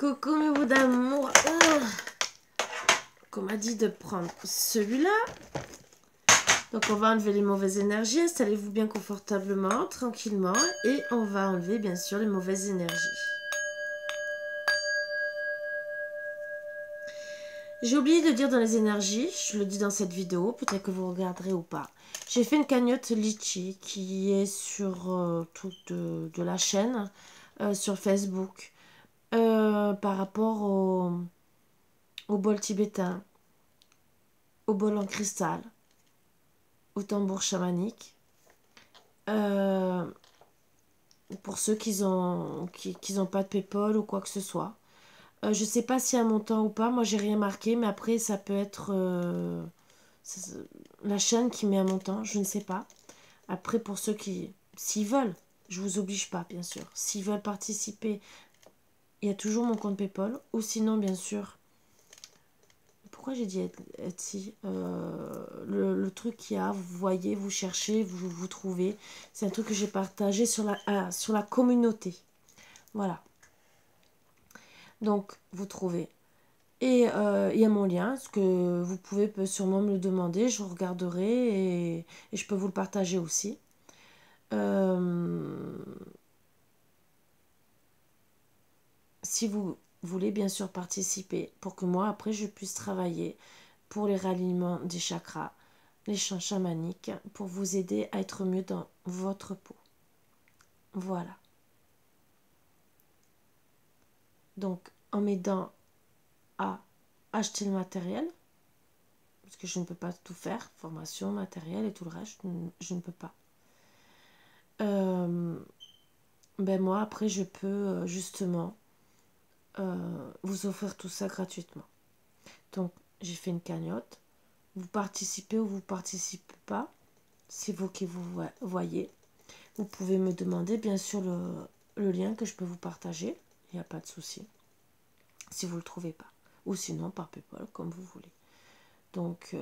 Coucou mes bouts d'amour. On m'a dit de prendre celui-là. Donc on va enlever les mauvaises énergies. Installez-vous bien confortablement, tranquillement. Et on va enlever bien sûr les mauvaises énergies. J'ai oublié de dire dans les énergies, je le dis dans cette vidéo, peut-être que vous regarderez ou pas. J'ai fait une cagnotte Litchi qui est sur toute de la chaîne, sur Facebook, par rapport au bol tibétain, au bol en cristal, au tambour chamanique. Pour ceux qui n'ont pas de PayPal ou quoi que ce soit. Je ne sais pas s'il y a un montant ou pas. Moi, j'ai rien marqué, mais après, ça peut être la chaîne qui met un montant. Je ne sais pas. Après, pour ceux qui... S'ils veulent, je ne vous oblige pas, bien sûr. S'ils veulent participer, il y a toujours mon compte PayPal. Ou sinon, bien sûr... Pourquoi j'ai dit Etsy le truc qu'il y a, vous voyez, vous cherchez, vous trouvez. C'est un truc que j'ai partagé sur la communauté. Voilà. Donc, vous trouvez. Et il y a mon lien, ce que vous pouvez sûrement me le demander, je regarderai et je peux vous le partager aussi. Si vous voulez bien sûr participer pour que moi après je puisse travailler pour les ralliements des chakras, les chants chamaniques, pour vous aider à être mieux dans votre peau. Voilà. Donc en m'aidant à acheter le matériel, parce que je ne peux pas tout faire, formation, matériel et tout le reste, je ne peux pas. Ben moi après je peux justement vous offrir tout ça gratuitement. Donc j'ai fait une cagnotte. Vous participez ou vous participez pas, c'est vous qui vous voyez. Vous pouvez me demander bien sûr le lien que je peux vous partager, il n'y a pas de souci, si vous ne le trouvez pas. Ou sinon par PayPal, comme vous voulez. Donc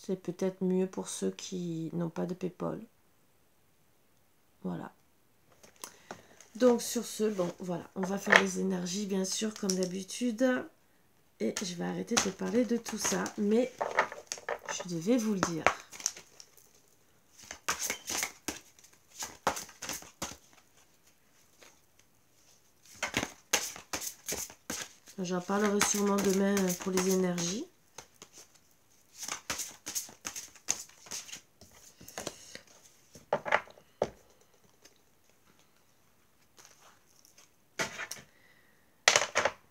c'est peut-être mieux pour ceux qui n'ont pas de PayPal. Voilà. Donc sur ce, bon voilà, on va faire les énergies bien sûr comme d'habitude. Et je vais arrêter de parler de tout ça, mais je devais vous le dire. J'en parlerai sûrement demain pour les énergies.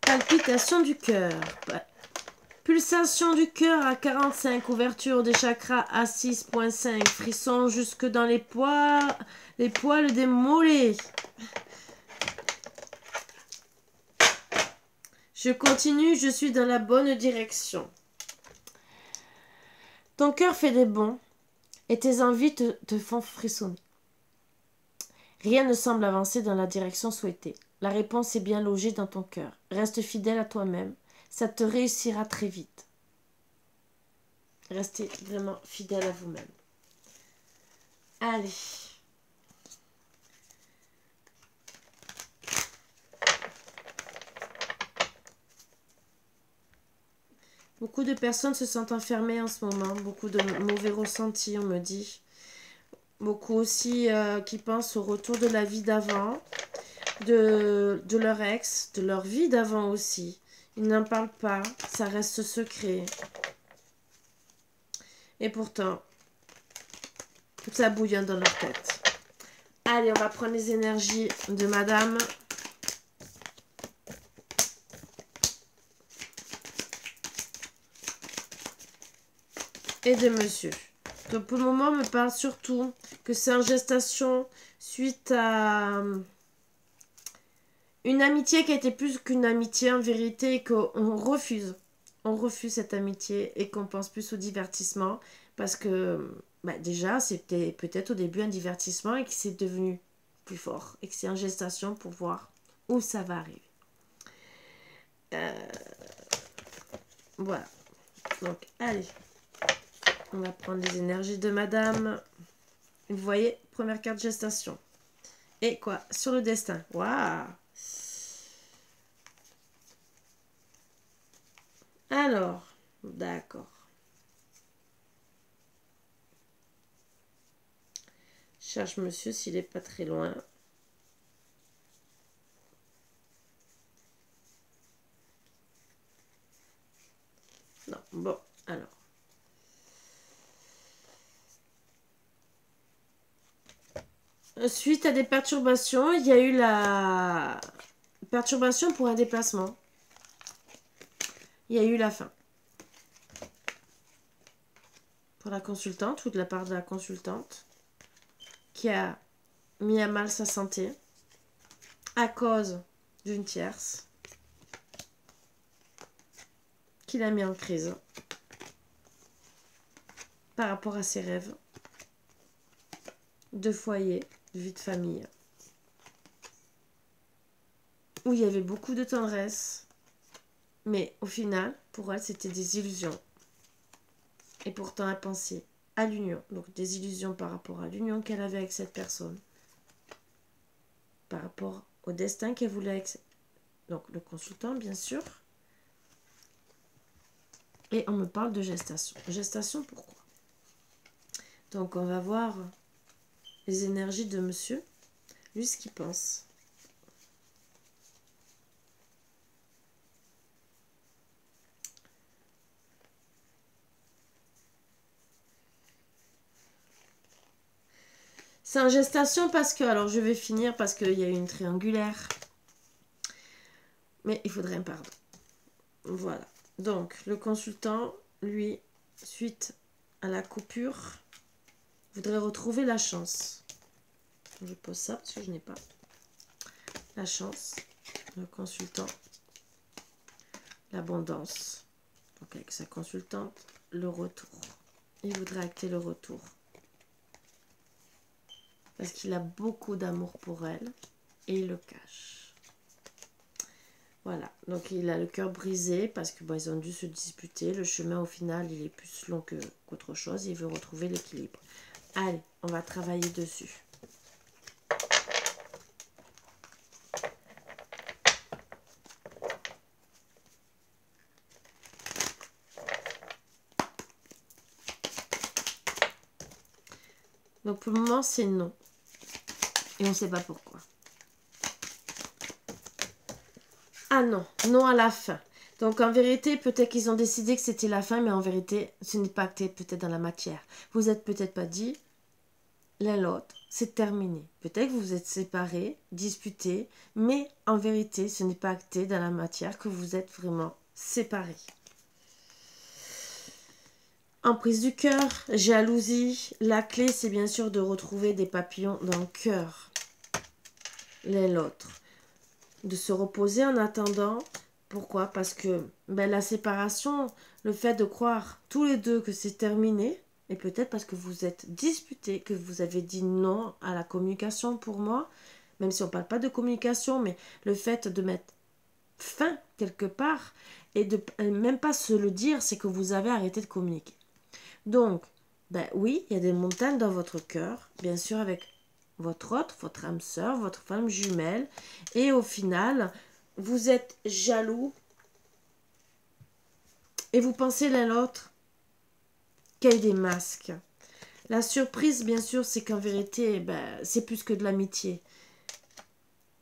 Palpitation du cœur. Pulsation du cœur à 45. Ouverture des chakras à 6.5. Frisson jusque dans les poils des mollets. Je continue, je suis dans la bonne direction. Ton cœur fait des bonds et tes envies te font frissonner. Rien ne semble avancer dans la direction souhaitée. La réponse est bien logée dans ton cœur. Reste fidèle à toi-même. Ça te réussira très vite. Restez vraiment fidèle à vous-même. Allez. Beaucoup de personnes se sentent enfermées en ce moment. Beaucoup de mauvais ressentis, on me dit. Beaucoup aussi qui pensent au retour de la vie d'avant, de leur ex, de leur vie d'avant aussi. Ils n'en parlent pas, ça reste secret. Et pourtant, ça bouillonne dans leur tête. Allez, on va prendre les énergies de madame. Et de monsieur. Donc pour le moment, on me parle surtout que c'est en gestation suite à une amitié qui a été plus qu'une amitié en vérité et qu'on refuse. On refuse cette amitié et qu'on pense plus au divertissement parce que bah déjà, c'était peut-être au début un divertissement et que c'est devenu plus fort et que c'est en gestation pour voir où ça va arriver. Voilà. Donc, allez. On va prendre les énergies de madame. Vous voyez, première carte gestation. Et quoi? Sur le destin. Waouh! Alors, d'accord. Cherche monsieur s'il n'est pas très loin. Non, bon, alors. Suite à des perturbations, il y a eu la perturbation pour un déplacement. Il y a eu la fin. Pour la consultante ou de la part de la consultante qui a mis à mal sa santé à cause d'une tierce qui l'a mis en crise par rapport à ses rêves de foyer, de vie de famille, où il y avait beaucoup de tendresse, mais au final, pour elle, c'était des illusions. Et pourtant, elle pensait à l'union, donc des illusions par rapport à l'union qu'elle avait avec cette personne, par rapport au destin qu'elle voulait avec donc le consultant, bien sûr. Et on me parle de gestation. Gestation, pourquoi? Donc, on va voir les énergies de monsieur, lui, ce qu'il pense. C'est en gestation parce que, alors je vais finir parce qu'il y a eu une triangulaire. Mais il faudrait un pardon. Voilà. Donc, le consultant, lui, suite à la coupure, voudrait retrouver la chance. Je pose ça parce que je n'ai pas la chance. Le consultant, l'abondance. Donc, avec sa consultante, le retour. Il voudrait acter le retour. Parce qu'il a beaucoup d'amour pour elle et il le cache. Voilà, donc il a le cœur brisé parce que ils ont dû se disputer. Le chemin au final, il est plus long qu'autre chose. Il veut retrouver l'équilibre. Allez, on va travailler dessus. Donc pour le moment, c'est non. Et on ne sait pas pourquoi. Ah non, non à la fin. Donc en vérité, peut-être qu'ils ont décidé que c'était la fin, mais en vérité, ce n'est pas acté peut-être dans la matière. Vous n'êtes peut-être pas dit l'un l'autre, c'est terminé. Peut-être que vous vous êtes séparés, disputés, mais en vérité, ce n'est pas acté dans la matière que vous êtes vraiment séparés. Emprise du cœur, jalousie. La clé, c'est bien sûr de retrouver des papillons dans le cœur, l'un l'autre. De se reposer en attendant. Pourquoi? Parce que la séparation, le fait de croire tous les deux que c'est terminé, et peut-être parce que vous êtes disputés, que vous avez dit non à la communication pour moi, même si on ne parle pas de communication, mais le fait de mettre fin quelque part, et de même pas se le dire, c'est que vous avez arrêté de communiquer. Donc, oui, il y a des montagnes dans votre cœur, bien sûr avec votre autre, votre âme sœur, votre femme jumelle, et au final, vous êtes jaloux et vous pensez l'un l'autre qu'il y a des masques. La surprise, bien sûr, c'est qu'en vérité, c'est plus que de l'amitié.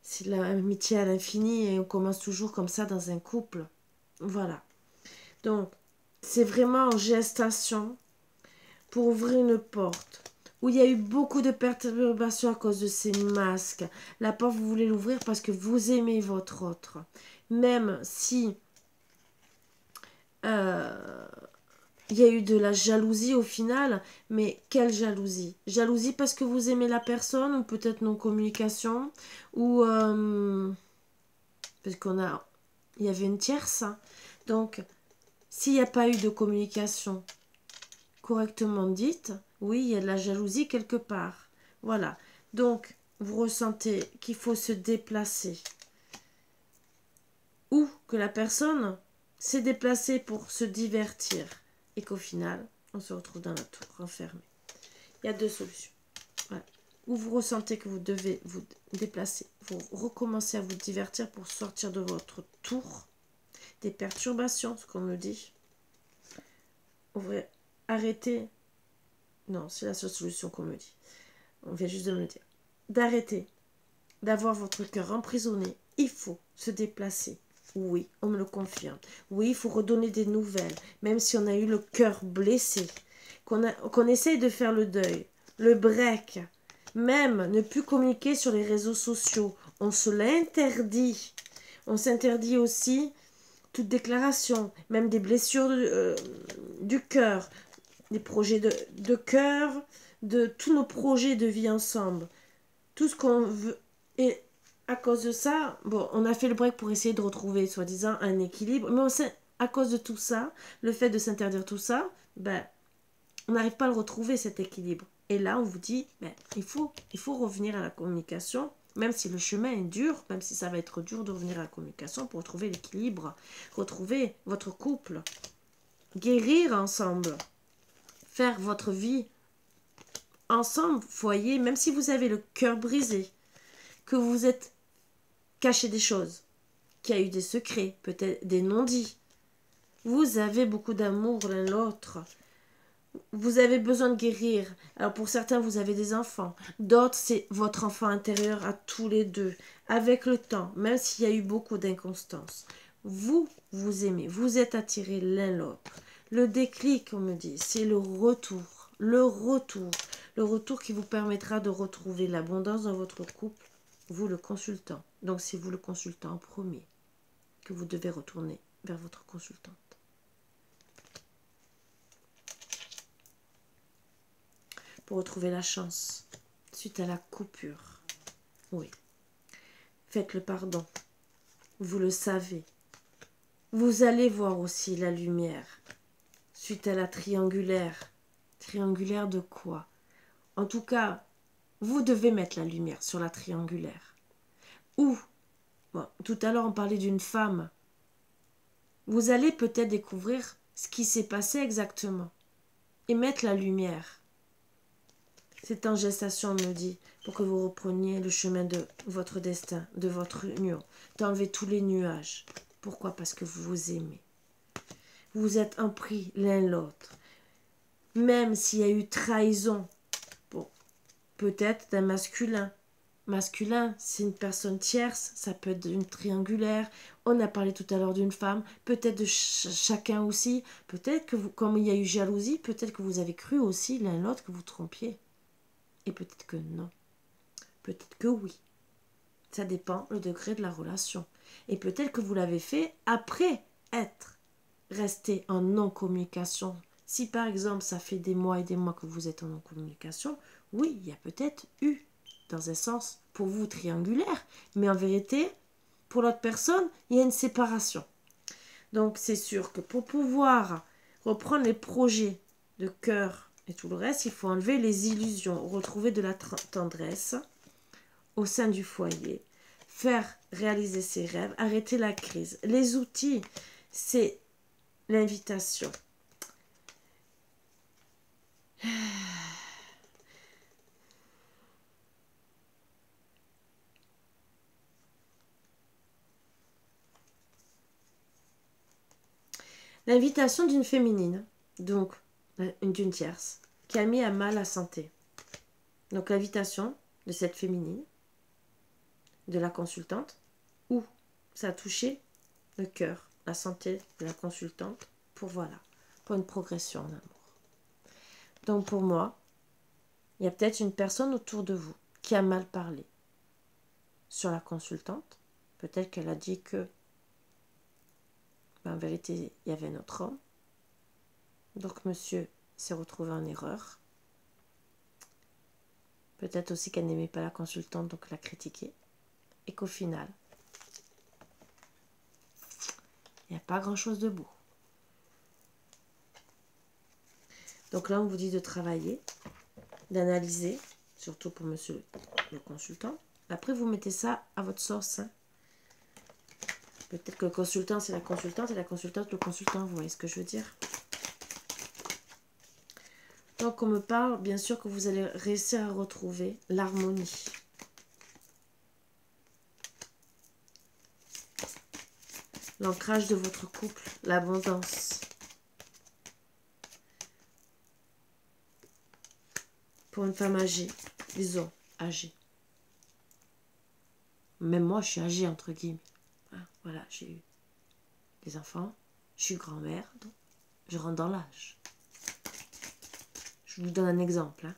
C'est de l'amitié à l'infini et on commence toujours comme ça dans un couple. Voilà. Donc, c'est vraiment en gestation pour ouvrir une porte où il y a eu beaucoup de perturbations à cause de ces masques. La porte, vous voulez l'ouvrir parce que vous aimez votre autre. Même si il y a eu de la jalousie au final, mais quelle jalousie? Jalousie parce que vous aimez la personne ou peut-être non-communication ou parce il y avait une tierce. Donc, s'il n'y a pas eu de communication correctement dite, oui, il y a de la jalousie quelque part. Voilà. Donc, vous ressentez qu'il faut se déplacer. Ou que la personne s'est déplacée pour se divertir. Et qu'au final, on se retrouve dans la tour, enfermé. Il y a deux solutions. Voilà. où vous ressentez que vous devez vous déplacer, vous recommencez à vous divertir pour sortir de votre tour des perturbations, ce qu'on me dit. Ouvrez, arrêtez. Non, c'est la seule solution qu'on me dit. On vient juste de me le dire. D'arrêter d'avoir votre cœur emprisonné. Il faut se déplacer. Oui, on me le confirme. Oui, il faut redonner des nouvelles, même si on a eu le cœur blessé, qu'on essaye de faire le deuil, le break, même ne plus communiquer sur les réseaux sociaux. On se l'interdit. On s'interdit aussi toute déclaration, même des blessures du cœur, des projets de cœur, de tous nos projets de vie ensemble. Tout ce qu'on veut. Et à cause de ça, bon, on a fait le break pour essayer de retrouver, soi-disant, un équilibre. Mais on sait, à cause de tout ça, le fait de s'interdire tout ça, ben, on n'arrive pas à le retrouver, cet équilibre. Et là, on vous dit, ben, il faut revenir à la communication, même si le chemin est dur, même si ça va être dur de revenir à la communication pour retrouver l'équilibre, retrouver votre couple, guérir ensemble, faire votre vie ensemble, foyer, même si vous avez le cœur brisé, que vous êtes caché des choses, qu'il y a eu des secrets, peut-être des non-dits. Vous avez beaucoup d'amour l'un l'autre. Vous avez besoin de guérir. Alors pour certains, vous avez des enfants. D'autres, c'est votre enfant intérieur à tous les deux. Avec le temps, même s'il y a eu beaucoup d'inconstance, vous aimez. Vous êtes attirés l'un l'autre. Le déclic, on me dit, c'est le retour. Le retour. Le retour qui vous permettra de retrouver l'abondance dans votre couple. Vous, le consultant. Donc c'est vous le consultant en premier que vous devez retourner vers votre consultante. Pour retrouver la chance suite à la coupure. Oui. Faites le pardon. Vous le savez. Vous allez voir aussi la lumière suite à la triangulaire. Triangulaire de quoi? En tout cas, vous devez mettre la lumière sur la triangulaire. Ou, bon, tout à l'heure on parlait d'une femme. Vous allez peut-être découvrir ce qui s'est passé exactement et mettre la lumière. C'est en gestation, on me dit, pour que vous repreniez le chemin de votre destin, de votre union, d'enlever tous les nuages. Pourquoi? Parce que vous vous aimez. Vous vous êtes empris l'un l'autre. Même s'il y a eu trahison, bon, peut-être d'un masculin. Masculin, c'est une personne tierce, ça peut être une triangulaire. On a parlé tout à l'heure d'une femme, peut-être de chacun aussi. Peut-être que vous, comme il y a eu jalousie, peut-être que vous avez cru aussi l'un l'autre que vous trompiez. Et peut-être que non. Peut-être que oui. Ça dépend le degré de la relation. Et peut-être que vous l'avez fait après être resté en non-communication. Si par exemple ça fait des mois et des mois que vous êtes en non-communication, oui, il y a peut-être eu, dans un sens, pour vous triangulaire. Mais en vérité, pour l'autre personne, il y a une séparation. Donc c'est sûr que pour pouvoir reprendre les projets de cœur et tout le reste, il faut enlever les illusions, retrouver de la tendresse au sein du foyer, faire réaliser ses rêves, arrêter la crise. Les outils, c'est l'invitation. L'invitation d'une féminine, donc d'une tierce, qui a mis à mal la santé. Donc l'invitation de cette féminine, de la consultante, où ça a touché le cœur, la santé de la consultante, pour une progression en amour. Donc pour moi, il y a peut-être une personne autour de vous qui a mal parlé sur la consultante. Peut-être qu'elle a dit que, en vérité, il y avait un autre homme. Donc monsieur s'est retrouvé en erreur. Peut-être aussi qu'elle n'aimait pas la consultante, donc elle l'a critiquée. Et qu'au final, il n'y a pas grand-chose de beau. Donc là, on vous dit de travailler, d'analyser, surtout pour monsieur le consultant. Après, vous mettez ça à votre sauce. Hein. Peut-être que le consultant, c'est la consultante, et la consultante, le consultant. Vous voyez ce que je veux dire? Donc on me parle, bien sûr, que vous allez réussir à retrouver l'harmonie. L'ancrage de votre couple, l'abondance. Pour une femme âgée, disons, âgée. Même moi, je suis âgée, entre guillemets. Hein, voilà, j'ai eu des enfants, je suis grand-mère, donc je rentre dans l'âge. Je vous donne un exemple. Hein.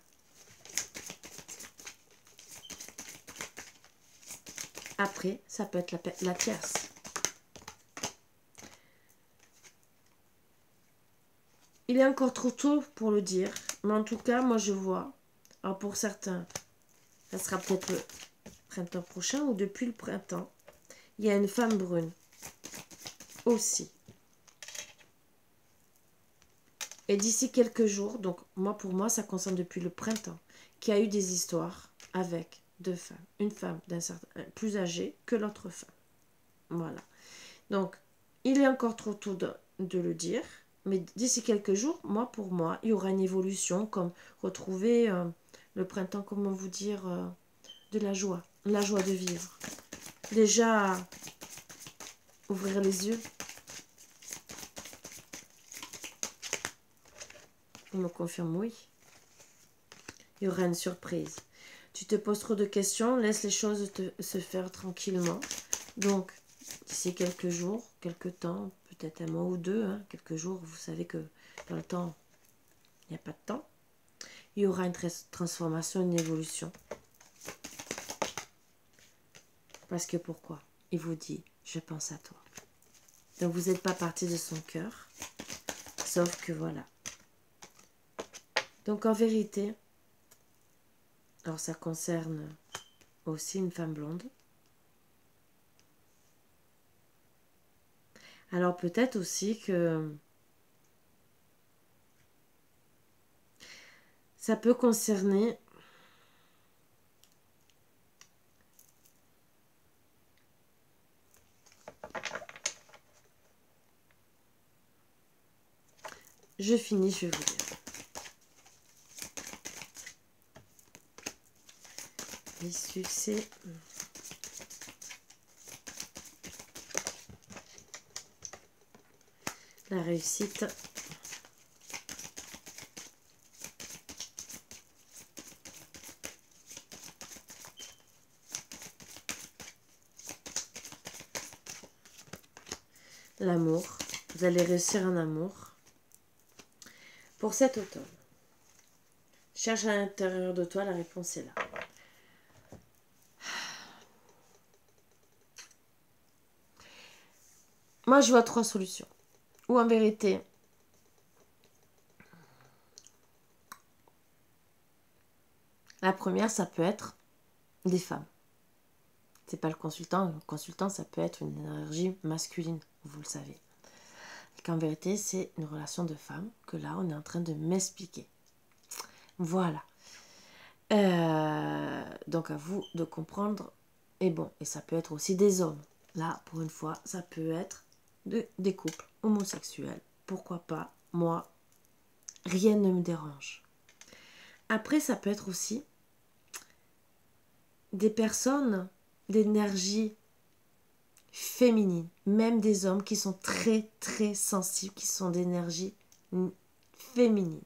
Après, ça peut être la tierce. Il est encore trop tôt pour le dire, mais en tout cas, moi je vois, alors pour certains, ça sera peut-être le printemps prochain ou depuis le printemps, il y a une femme brune aussi. Et d'ici quelques jours, donc moi pour moi ça concerne depuis le printemps, qui a eu des histoires avec deux femmes. Une femme plus âgée que l'autre femme. Voilà. Donc il est encore trop tôt de le dire, mais d'ici quelques jours, moi pour moi, il y aura une évolution comme retrouver le printemps, comment vous dire, de la joie de vivre. Déjà, ouvrir les yeux. On me confirme oui. Il y aura une surprise. Tu te poses trop de questions, laisse les choses se faire tranquillement. Donc, d'ici quelques jours, quelques temps, peut-être un mois ou deux, hein, quelques jours, vous savez que dans le temps, il n'y a pas de temps. Il y aura une transformation, une évolution. Parce que pourquoi? Il vous dit, je pense à toi. Donc, vous n'êtes pas parti de son cœur. Sauf que voilà. Donc, en vérité, alors ça concerne aussi une femme blonde. Alors peut-être aussi que ça peut concerner je finis, je vais vous dire. Les succès. La réussite. L'amour. Vous allez réussir un amour. Pour cet automne. Cherche à l'intérieur de toi, la réponse est là. Moi, je vois trois solutions. Ou en vérité, la première, ça peut être des femmes. C'est pas le consultant. Le consultant, ça peut être une énergie masculine, vous le savez. Et qu'en vérité, c'est une relation de femmes que là, on est en train de m'expliquer. Voilà. Donc à vous de comprendre. Et bon, et ça peut être aussi des hommes. Là, pour une fois, ça peut être des couples homosexuels. Pourquoi pas? Moi, rien ne me dérange. Après, ça peut être aussi des personnes d'énergie féminine. Même des hommes qui sont très, très sensibles, qui sont d'énergie féminine.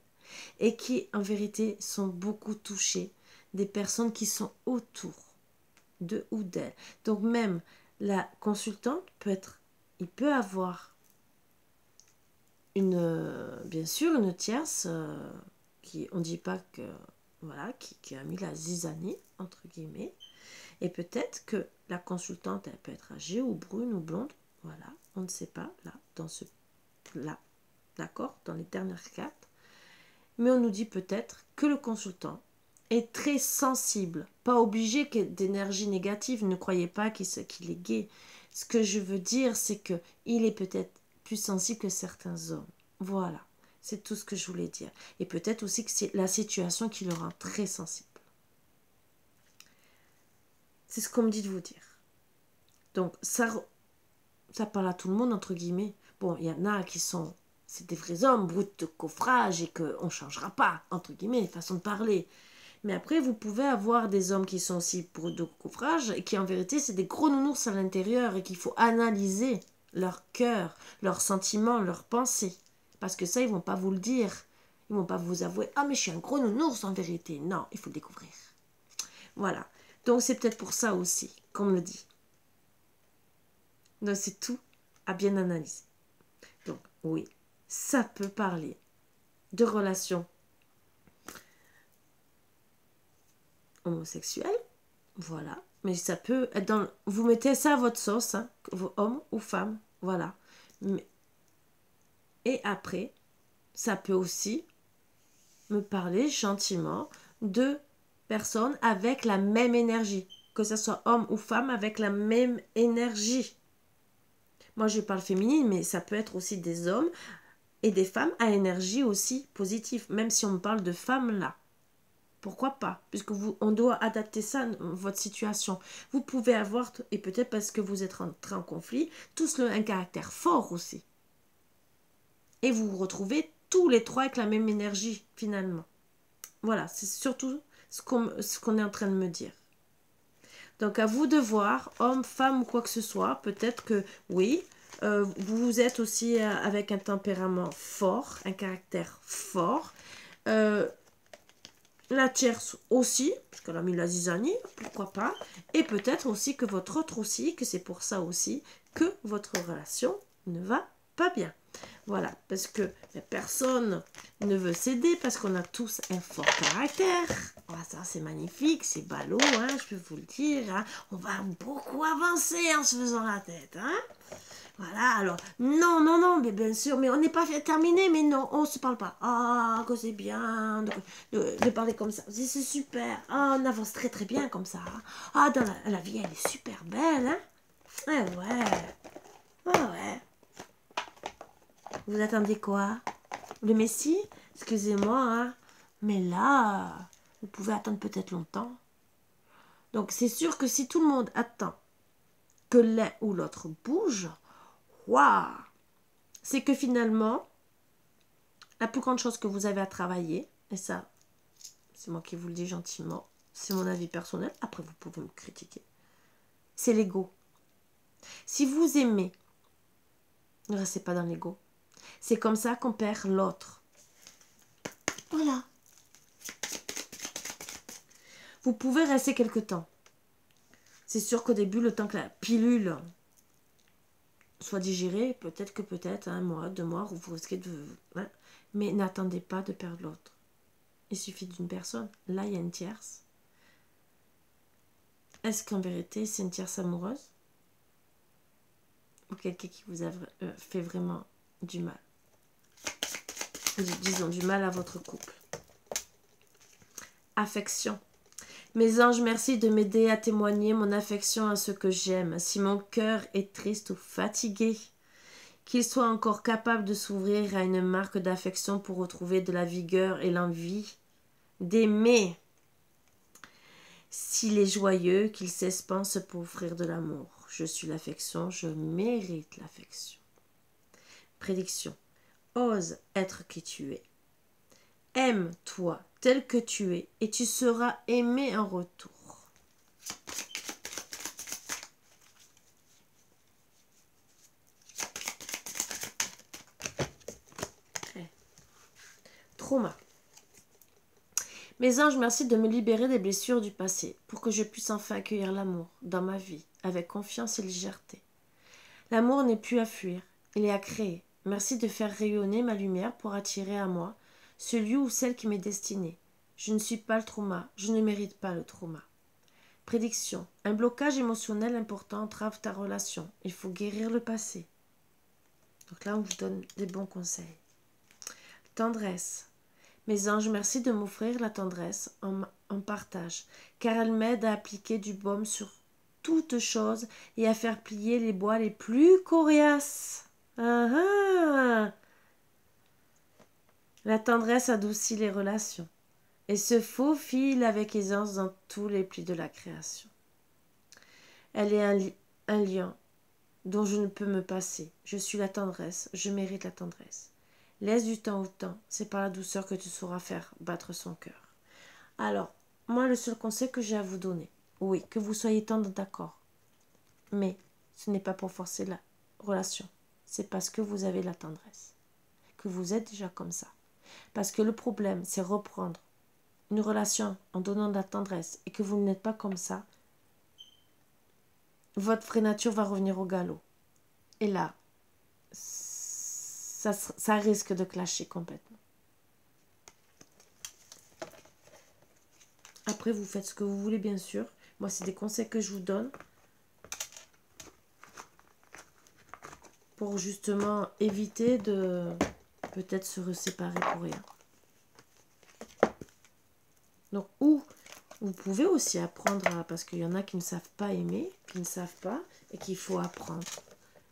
Et qui, en vérité, sont beaucoup touchés des personnes qui sont autour de ou d'elle. Donc même la consultante il peut avoir bien sûr une tierce qui, on ne dit pas que, voilà, qui a mis la zizanie, entre guillemets, et peut-être que la consultante, elle peut être âgée ou brune ou blonde, voilà, on ne sait pas, là, d'accord, dans les dernières cartes, mais on nous dit peut-être que le consultant est très sensible, pas obligé d'énergie négative, ne croyez pas qu'il est gay. Ce que je veux dire, c'est que il est peut-être plus sensible que certains hommes. Voilà, c'est tout ce que je voulais dire. Et peut-être aussi que c'est la situation qui le rend très sensible. C'est ce qu'on me dit de vous dire. Donc ça parle à tout le monde, entre guillemets. Bon, il y en a qui sont c'est des vrais hommes, bruts de coffrage et qu'on ne changera pas, entre guillemets, façon de parler. Mais après, vous pouvez avoir des hommes qui sont aussi bruts de coffrage et qui en vérité, c'est des gros nounours à l'intérieur et qu'il faut analyser leur cœur, leurs sentiments, leurs pensées. Parce que ça, ils ne vont pas vous le dire. Ils ne vont pas vous avouer « Ah, mais je suis un gros nounours en vérité. » Non, il faut le découvrir. Voilà. Donc, c'est peut-être pour ça aussi qu'on me le dit. Donc, c'est tout à bien analyser. Donc, oui, ça peut parler de relations homosexuelles. Voilà. Mais ça peut être dans... Vous mettez ça à votre sauce, hein, homme ou femme. Voilà. Mais... Et après, ça peut aussi me parler gentiment de personnes avec la même énergie. Que ce soit homme ou femme avec la même énergie. Moi, je parle féminine, mais ça peut être aussi des hommes et des femmes à énergie aussi positive. Même si on me parle de femmes là. Pourquoi pas? Puisque on doit adapter ça à votre situation. Vous pouvez avoir, et peut-être parce que vous êtes rentrés en conflit, tous un caractère fort aussi. Et vous vous retrouvez tous les trois avec la même énergie, finalement. Voilà, c'est surtout ce qu'on est en train de me dire. Donc, à vous de voir, homme, femme ou quoi que ce soit, peut-être que, oui, vous êtes aussi avec un tempérament fort, un caractère fort. La tierce aussi, parce qu'elle a mis la zizanie, pourquoi pas. Et peut-être aussi que votre autre aussi, que c'est pour ça aussi que votre relation ne va pas bien. Voilà, parce que personne ne veut céder, parce qu'on a tous un fort caractère. Ah, ça, c'est magnifique, c'est ballot, hein, je peux vous le dire. Hein. On va beaucoup avancer en se faisant la tête. Hein. Voilà, alors, non, mais bien sûr, mais on n'est pas terminé, mais non, on ne se parle pas. Ah, que c'est bien de parler comme ça. C'est super. Ah, on avance très très bien comme ça. Ah, dans la vie, elle est super belle, hein. Ouais. Vous attendez quoi? Le Messie? Excusez-moi, hein. Mais là, vous pouvez attendre peut-être longtemps. Donc, c'est sûr que si tout le monde attend que l'un ou l'autre bouge, waouh, c'est que finalement, la plus grande chose que vous avez à travailler, et ça, c'est moi qui vous le dis gentiment, c'est mon avis personnel, après vous pouvez me critiquer, c'est l'ego. Si vous aimez, ne restez pas dans l'ego. C'est comme ça qu'on perd l'autre. Voilà. Vous pouvez rester quelque temps. C'est sûr qu'au début, le temps que la pilule soit digérée, peut-être, un mois, 2 mois, vous risquez de... Hein, mais n'attendez pas de perdre l'autre. Il suffit d'une personne. Là, il y a une tierce. Est-ce qu'en vérité, c'est une tierce amoureuse? Ou quelqu'un qui vous a fait vraiment du mal? Disons, du mal à votre couple. Affection. Mes anges, merci de m'aider à témoigner mon affection à ceux que j'aime. Si mon cœur est triste ou fatigué, qu'il soit encore capable de s'ouvrir à une marque d'affection pour retrouver de la vigueur et l'envie d'aimer. S'il est joyeux, qu'il s'espense pour offrir de l'amour. Je suis l'affection, je mérite l'affection. Prédiction. Ose être qui tu es. Aime-toi tel que tu es et tu seras aimé en retour. Trauma. Mes anges, merci de me libérer des blessures du passé pour que je puisse enfin accueillir l'amour dans ma vie avec confiance et légèreté. L'amour n'est plus à fuir, il est à créer. Merci de faire rayonner ma lumière pour attirer à moi celui ou celle qui m'est destiné. Je ne suis pas le trauma, je ne mérite pas le trauma. Prédiction. Un blocage émotionnel important entrave ta relation. Il faut guérir le passé. Donc là, on vous donne des bons conseils. Tendresse. Mes anges, merci de m'offrir la tendresse en partage, car elle m'aide à appliquer du baume sur toute chose et à faire plier les bois les plus coriaces. La tendresse adoucit les relations et se faufile avec aisance dans tous les plis de la création. Elle est un lien dont je ne peux me passer. Je suis la tendresse, je mérite la tendresse. Laisse du temps au temps. C'est par la douceur que tu sauras faire battre son cœur. Alors, moi, le seul conseil que j'ai à vous donner, oui, que vous soyez tendre, d'accord. Mais ce n'est pas pour forcer la relation. C'est parce que vous avez la tendresse. Que vous êtes déjà comme ça. Parce que le problème, c'est reprendre une relation en donnant de la tendresse et que vous n'êtes pas comme ça. Votre vraie nature va revenir au galop. Et là, ça risque de clasher complètement. Après, vous faites ce que vous voulez, bien sûr. Moi, c'est des conseils que je vous donne pour justement éviter de peut-être se séparer pour rien. Donc, ou vous pouvez aussi apprendre à, parce qu'il y en a qui ne savent pas aimer, qui ne savent pas, et qu'il faut apprendre.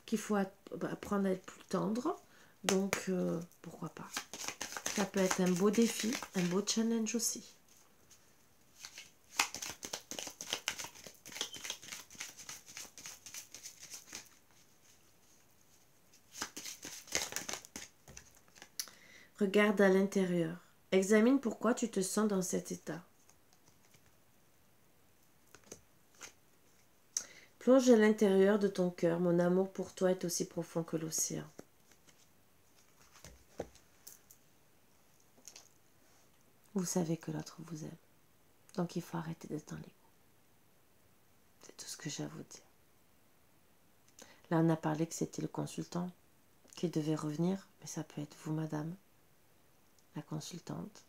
Qu'il faut apprendre à être plus tendre. Donc, pourquoi pas. Ça peut être un beau défi, un beau challenge aussi. Regarde à l'intérieur. Examine pourquoi tu te sens dans cet état. Plonge à l'intérieur de ton cœur. Mon amour pour toi est aussi profond que l'océan. Vous savez que l'autre vous aime. Donc il faut arrêter d'être dans l'ego. C'est tout ce que j'ai à vous dire. Là, on a parlé que c'était le consultant qui devait revenir. Mais ça peut être vous, madame, la consultante.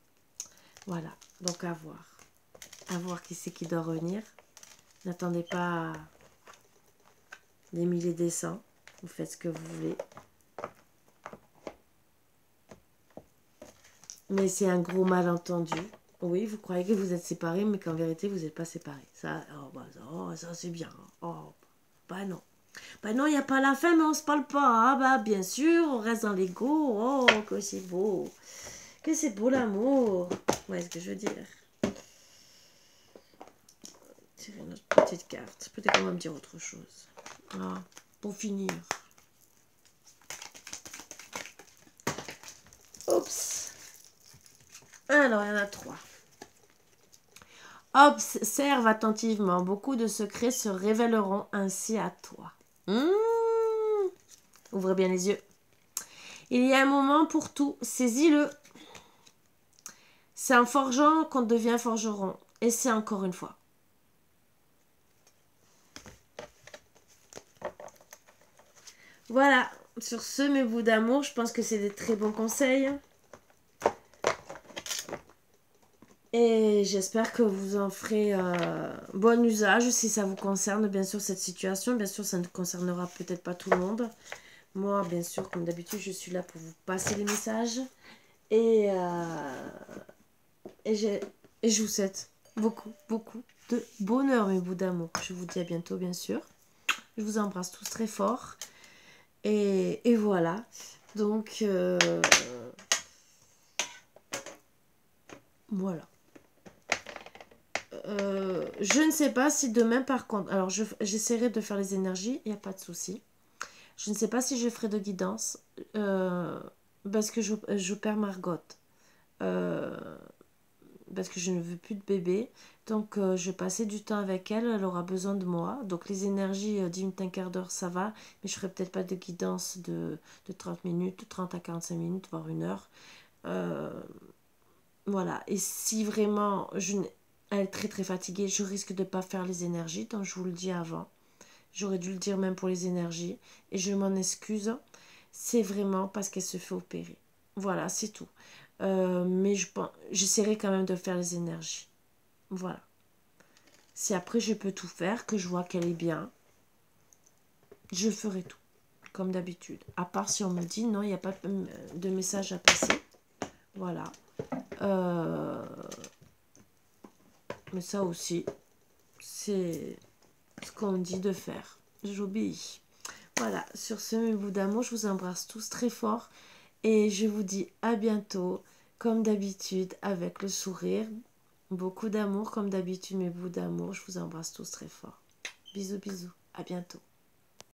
Voilà. Donc à voir. À voir qui c'est qui doit revenir. N'attendez pas des milliers des cents. Vous faites ce que vous voulez. Mais c'est un gros malentendu. Oui, vous croyez que vous êtes séparés, mais qu'en vérité, vous n'êtes pas séparés. Ça, ça c'est bien. Oh, bah non. Bah non, il n'y a pas la fin, mais on se parle pas. Ah bah bien sûr, on reste dans l'ego. Oh, que c'est beau. Que c'est beau l'amour. Ouais, ce que je veux dire. Tirer notre petite carte. Peut-être qu'on va me dire autre chose. Ah, pour finir. Oups. Alors, il y en a 3. Observe attentivement. Beaucoup de secrets se révéleront ainsi à toi. Ouvrez bien les yeux. Il y a un moment pour tout. Saisis-le. C'est en forgeant qu'on devient forgeron. Et c'est encore une fois. Voilà. Sur ce, mes bouts d'amour, je pense que c'est des très bons conseils. Et j'espère que vous en ferez bon usage si ça vous concerne, bien sûr, cette situation. Bien sûr, ça ne concernera peut-être pas tout le monde. Moi, bien sûr, comme d'habitude, je suis là pour vous passer les messages. Et je vous souhaite beaucoup, beaucoup de bonheur, mes bouts d'amour. Je vous dis à bientôt, bien sûr. Je vous embrasse tous très fort. Et voilà. Donc, voilà. Je ne sais pas si demain, par contre... Alors, j'essaierai de faire les énergies. Il n'y a pas de souci. Je ne sais pas si je ferai de guidance. Parce que je perds Margot. Parce que je ne veux plus de bébé. Donc, je vais passer du temps avec elle. Elle aura besoin de moi. Donc, les énergies, 10 minutes, un quart d'heure, ça va. Mais je ne ferai peut-être pas de guidance de 30 minutes, 30 à 45 minutes, voire 1 heure. Voilà. Et si vraiment elle est très très fatiguée, je risque de ne pas faire les énergies. Donc, je vous le dis avant. J'aurais dû le dire même pour les énergies. Et je m'en excuse. C'est vraiment parce qu'elle se fait opérer. Voilà, c'est tout. Mais j'essaierai quand même de faire les énergies. Voilà. Si après je peux tout faire, que je vois qu'elle est bien, je ferai tout. Comme d'habitude. À part si on me dit non, il n'y a pas de message à passer. Voilà. Mais ça aussi, c'est ce qu'on me dit de faire. J'obéis. Voilà. Sur ce, mes bouts d'amour, je vous embrasse tous très fort. Et je vous dis à bientôt, comme d'habitude, avec le sourire. Beaucoup d'amour, comme d'habitude, mes bouts d'amour. Je vous embrasse tous très fort. Bisous, bisous. À bientôt.